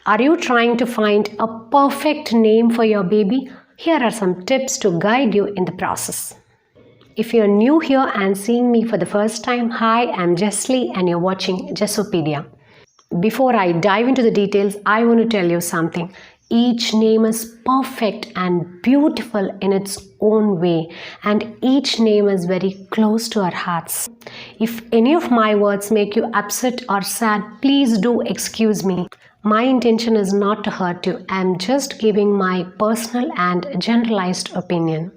Are you trying to find a perfect name for your baby? Here are some tips to guide you in the process. If you're new here and seeing me for the first time, hi, I'm Jessie and you're watching Jessopedia. Before I dive into the details, I want to tell you something. Each name is perfect and beautiful in its own way, and each name is very close to our hearts. If any of my words make you upset or sad, please do excuse me. My intention is not to hurt you. I am just giving my personal and generalized opinion.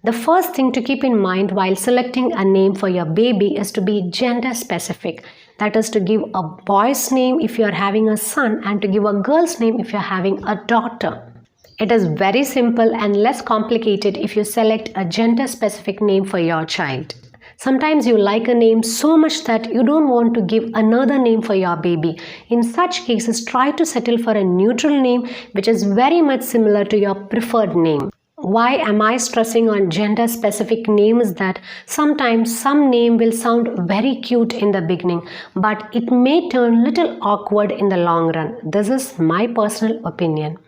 The first thing to keep in mind while selecting a name for your baby is to be gender specific. That is to give a boy's name if you are having a son and to give a girl's name if you are having a daughter. It is very simple and less complicated if you select a gender specific name for your child. Sometimes you like a name so much that you don't want to give another name for your baby. In such cases, try to settle for a neutral name which is very much similar to your preferred name. Why am I stressing on gender specific names? That sometimes some name will sound very cute in the beginning, but it may turn little awkward in the long run. This is my personal opinion.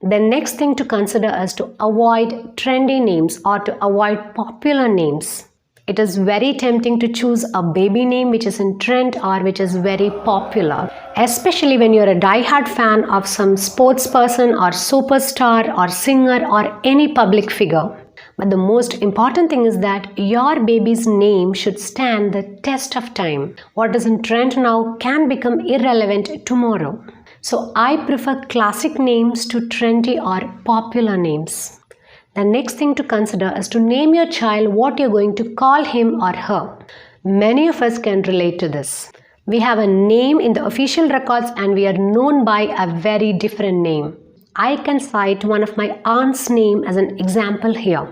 The next thing to consider is to avoid trendy names or to avoid popular names. It is very tempting to choose a baby name which is in trend or which is very popular, especially when you're a die-hard fan of some sports person or superstar or singer or any public figure. But the most important thing is that your baby's name should stand the test of time. What is in trend now can become irrelevant tomorrow. So I prefer classic names to trendy or popular names. The next thing to consider is to name your child what you're going to call him or her. Many of us can relate to this. We have a name in the official records and we are known by a very different name. I can cite one of my aunt's name as an example here.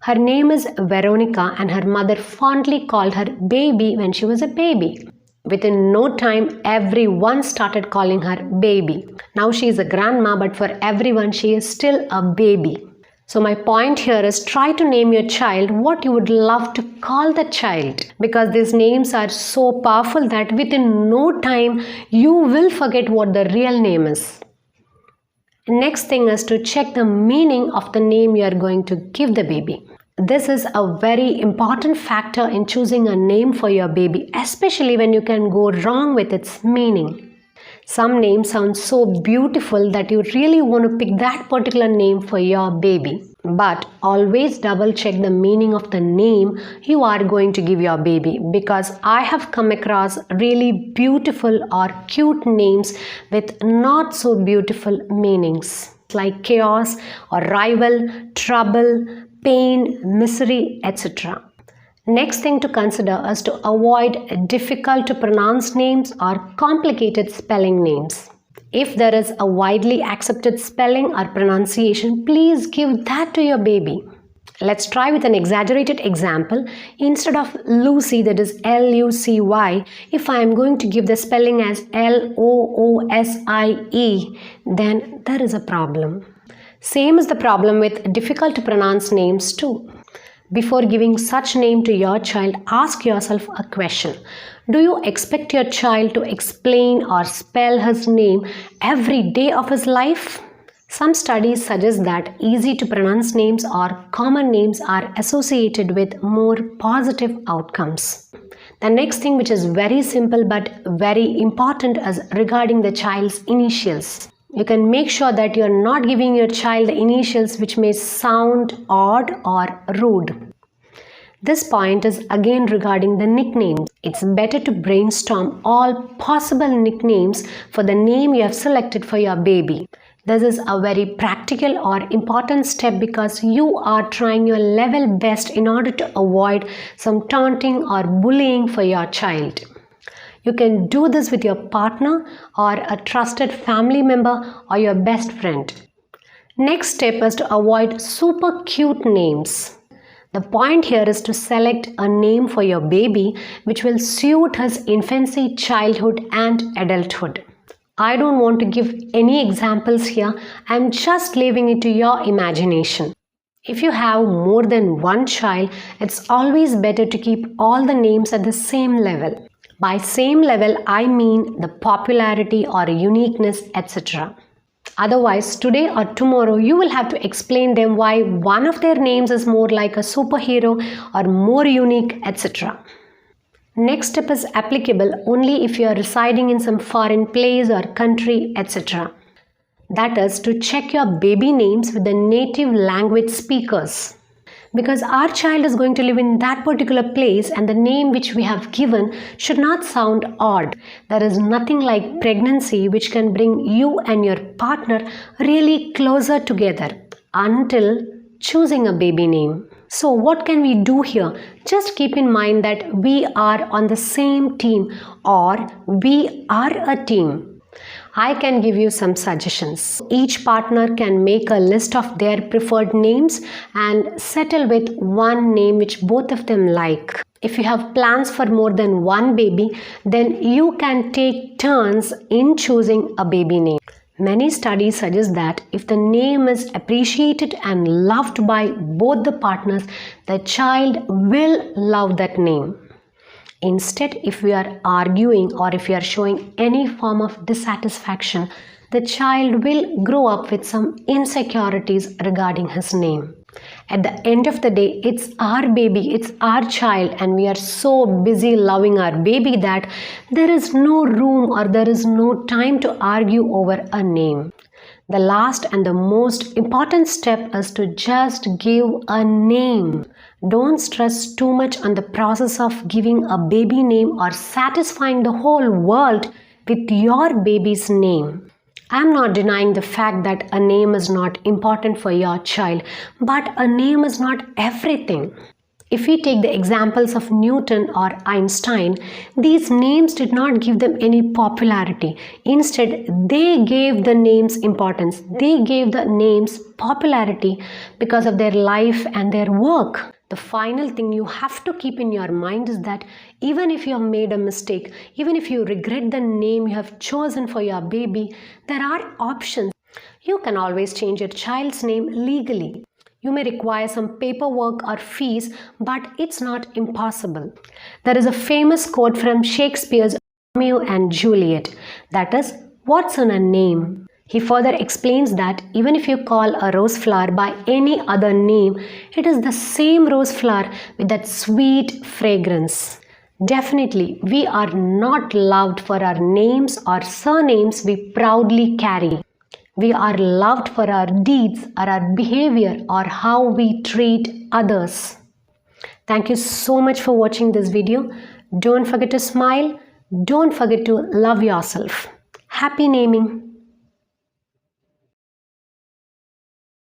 Her name is Veronica and her mother fondly called her baby when she was a baby. Within no time, everyone started calling her baby. Now she is a grandma, but for everyone she is still a baby. So my point here is try to name your child what you would love to call the child, because these names are so powerful that within no time you will forget what the real name is. Next thing is to check the meaning of the name you are going to give the baby. This is a very important factor in choosing a name for your baby, especially when you can go wrong with its meaning. Some names sound so beautiful that you really want to pick that particular name for your baby. But always double check the meaning of the name you are going to give your baby, because I have come across really beautiful or cute names with not so beautiful meanings like chaos or rival, trouble, pain, misery, etc. Next thing to consider is to avoid difficult to pronounce names or complicated spelling names. If there is a widely accepted spelling or pronunciation, please give that to your baby. Let's try with an exaggerated example. Instead of Lucy, that is Lucy, if I am going to give the spelling as Loosie, then there is a problem. Same is the problem with difficult to pronounce names too. Before giving such name to your child, ask yourself a question. Do you expect your child to explain or spell his name every day of his life? Some studies suggest that easy to pronounce names or common names are associated with more positive outcomes. The next thing, which is very simple but very important, is regarding the child's initials. You can make sure that you are not giving your child the initials which may sound odd or rude. This point is again regarding the nicknames. It's better to brainstorm all possible nicknames for the name you have selected for your baby. This is a very practical or important step because you are trying your level best in order to avoid some taunting or bullying for your child. You can do this with your partner or a trusted family member or your best friend. Next step is to avoid super cute names. The point here is to select a name for your baby which will suit his infancy, childhood and adulthood. I don't want to give any examples here. I'm just leaving it to your imagination. If you have more than one child, it's always better to keep all the names at the same level. By same level, I mean the popularity or uniqueness, etc. Otherwise, today or tomorrow, you will have to explain them why one of their names is more like a superhero or more unique, etc. Next step is applicable only if you are residing in some foreign place or country, etc. That is to check your baby names with the native language speakers. Because our child is going to live in that particular place and the name which we have given should not sound odd. There is nothing like pregnancy which can bring you and your partner really closer together until choosing a baby name. So what can we do here? Just keep in mind that we are on the same team or we are a team. I can give you some suggestions. Each partner can make a list of their preferred names and settle with one name which both of them like. If you have plans for more than one baby, then you can take turns in choosing a baby name. Many studies suggest that if the name is appreciated and loved by both the partners, the child will love that name. Instead, if we are arguing or if we are showing any form of dissatisfaction, the child will grow up with some insecurities regarding his name. At the end of the day, it's our baby, it's our child, and we are so busy loving our baby that there is no room or there is no time to argue over a name. The last and the most important step is to just give a name. Don't stress too much on the process of giving a baby name or satisfying the whole world with your baby's name. I'm not denying the fact that a name is not important for your child, but a name is not everything. If we take the examples of Newton or Einstein, these names did not give them any popularity. Instead, they gave the names importance. They gave the names popularity because of their life and their work. The final thing you have to keep in your mind is that even if you have made a mistake, even if you regret the name you have chosen for your baby, there are options. You can always change your child's name legally. You may require some paperwork or fees, but it's not impossible. There is a famous quote from Shakespeare's Romeo and Juliet, that is, "What's in a name?" He further explains that even if you call a rose flower by any other name, it is the same rose flower with that sweet fragrance. Definitely, we are not loved for our names or surnames we proudly carry. We are loved for our deeds or our behavior or how we treat others. Thank you so much for watching this video. Don't forget to smile. Don't forget to love yourself. Happy naming.